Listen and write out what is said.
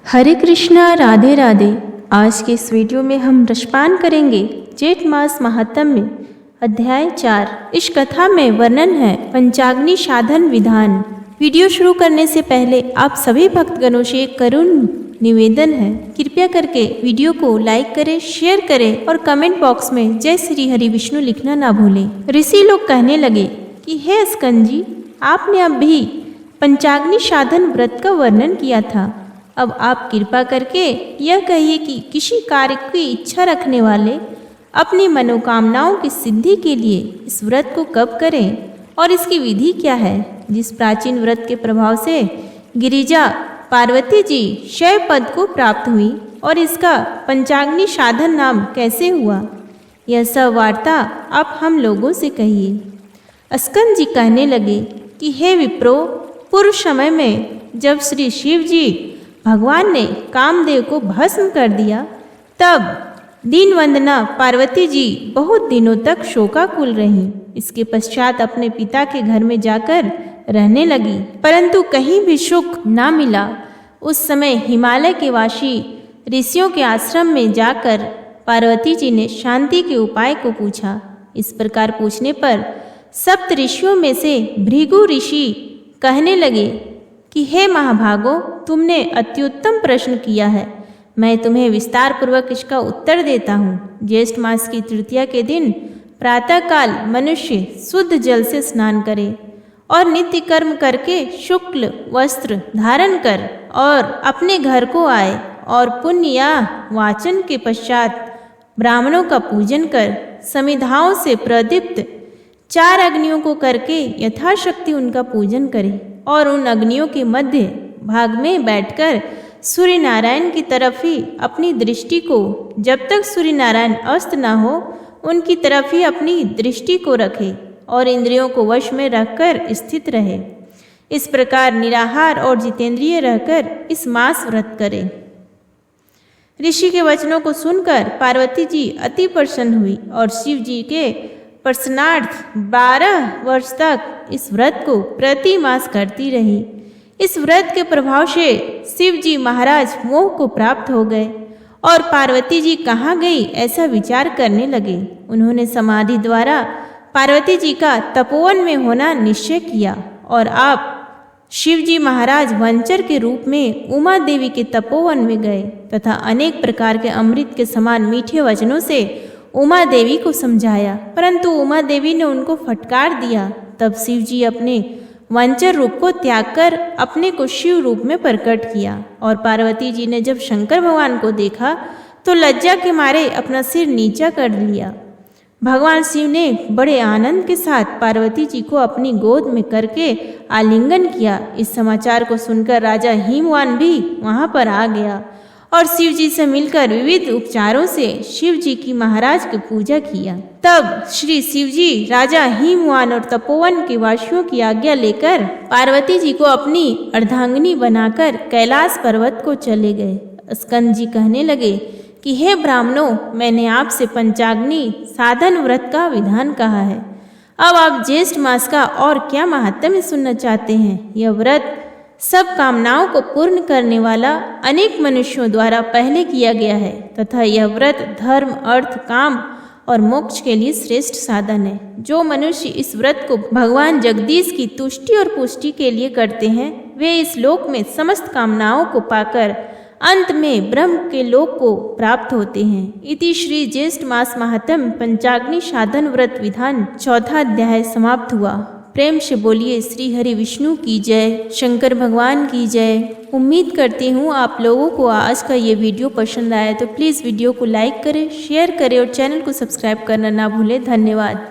हरे कृष्णा, राधे राधे। आज के इस वीडियो में हम रसपान करेंगे जेठ मास महात्म्य अध्याय 4। इस कथा में वर्णन है पंचाग्नि साधन विधान। वीडियो शुरू करने से पहले आप सभी भक्तगणों से एक करुण निवेदन है, कृपया करके वीडियो को लाइक करें, शेयर करें और कमेंट बॉक्स में जय श्री हरि विष्णु लिखना ना भूलें। ऋषि लोग कहने लगे कि हे स्कंद जी, आपने अब भी पंचाग्नि साधन व्रत का वर्णन किया था। अब आप कृपा करके यह कहिए कि किसी कार्य की इच्छा रखने वाले अपनी मनोकामनाओं की सिद्धि के लिए इस व्रत को कब करें और इसकी विधि क्या है। जिस प्राचीन व्रत के प्रभाव से गिरिजा पार्वती जी शैव पद को प्राप्त हुई और इसका पंचाग्नि साधन नाम कैसे हुआ, यह सब वार्ता आप हम लोगों से कहिए। स्कंद जी कहने लगे कि हे विप्रो, पूर्व समय में जब श्री शिव जी भगवान ने कामदेव को भस्म कर दिया, तब दीनवंदना पार्वती जी बहुत दिनों तक शोकाकुल रहीं। इसके पश्चात अपने पिता के घर में जाकर रहने लगी, परंतु कहीं भी सुख ना मिला। उस समय हिमालय के वासी ऋषियों के आश्रम में जाकर पार्वती जी ने शांति के उपाय को पूछा। इस प्रकार पूछने पर सप्त ऋषियों में से भृगु ऋषि कहने लगे कि हे महाभागो, तुमने अत्युत्तम प्रश्न किया है। मैं तुम्हें विस्तार पूर्वक इसका उत्तर देता हूँ। ज्येष्ठ मास की तृतीया के दिन प्रातःकाल मनुष्य शुद्ध जल से स्नान करे और नित्य कर्म करके शुक्ल वस्त्र धारण कर और अपने घर को आए और पुण्य या वाचन के पश्चात ब्राह्मणों का पूजन कर समिधाओं से प्रदीप्त 4 अग्नियों को करके यथाशक्ति उनका पूजन करे और उन अग्नियों के मध्य भाग में बैठकर सूर्य नारायण की तरफ ही अपनी दृष्टि को, जब तक सूर्य नारायण अस्त न हो, उनकी तरफ ही अपनी दृष्टि को रखे और इंद्रियों को वश में रखकर स्थित रहे। इस प्रकार निराहार और जितेंद्रिय रहकर इस मास व्रत करे। ऋषि के वचनों को सुनकर पार्वती जी अति प्रसन्न हुई और शिव जी के प्रसन्नार्थ 12 वर्ष तक इस व्रत को प्रति मास करती रही। इस व्रत के प्रभाव से शिव जी महाराज मोह को प्राप्त हो गए और पार्वती जी कहाँ गई ऐसा विचार करने लगे। उन्होंने समाधि द्वारा पार्वती जी का तपोवन में होना निश्चय किया और आप शिव जी महाराज वंचर के रूप में उमा देवी के तपोवन में गए तथा अनेक प्रकार के अमृत के समान मीठे वचनों से उमा देवी को समझाया, परंतु उमा देवी ने उनको फटकार दिया। तब शिव जी अपने वंचर रूप को त्याग कर अपने को शिव रूप में प्रकट किया और पार्वती जी ने जब शंकर भगवान को देखा तो लज्जा के मारे अपना सिर नीचा कर लिया। भगवान शिव ने बड़े आनंद के साथ पार्वती जी को अपनी गोद में करके आलिंगन किया। इस समाचार को सुनकर राजा हिमवान भी वहां पर आ गया और शिव जी से मिलकर विविध उपचारों से शिव जी की महाराज की पूजा किया। तब श्री शिव जी राजा हिमवान और तपोवन के वासियों की आज्ञा लेकर पार्वती जी को अपनी अर्धांगिनी बनाकर कैलाश पर्वत को चले गए। स्कंद जी कहने लगे कि हे ब्राह्मणों, मैंने आपसे पंचाग्नि साधन व्रत का विधान कहा है। अब आप ज्येष्ठ मास का और क्या महात्म्य सुनना चाहते हैं। यह व्रत सब कामनाओं को पूर्ण करने वाला अनेक मनुष्यों द्वारा पहले किया गया है तथा यह व्रत धर्म, अर्थ, काम और मोक्ष के लिए श्रेष्ठ साधन है। जो मनुष्य इस व्रत को भगवान जगदीश की तुष्टि और पुष्टि के लिए करते हैं, वे इस लोक में समस्त कामनाओं को पाकर अंत में ब्रह्म के लोक को प्राप्त होते हैं। इति श्री ज्येष्ठ मास महात्म्य पंचाग्नि साधन व्रत विधान 4था अध्याय समाप्त हुआ। प्रेम से बोलिए श्री हरि विष्णु की जय, शंकर भगवान की जय। उम्मीद करती हूँ आप लोगों को आज का ये वीडियो पसंद आया, तो प्लीज़ वीडियो को लाइक करें, शेयर करें और चैनल को सब्सक्राइब करना ना भूलें। धन्यवाद।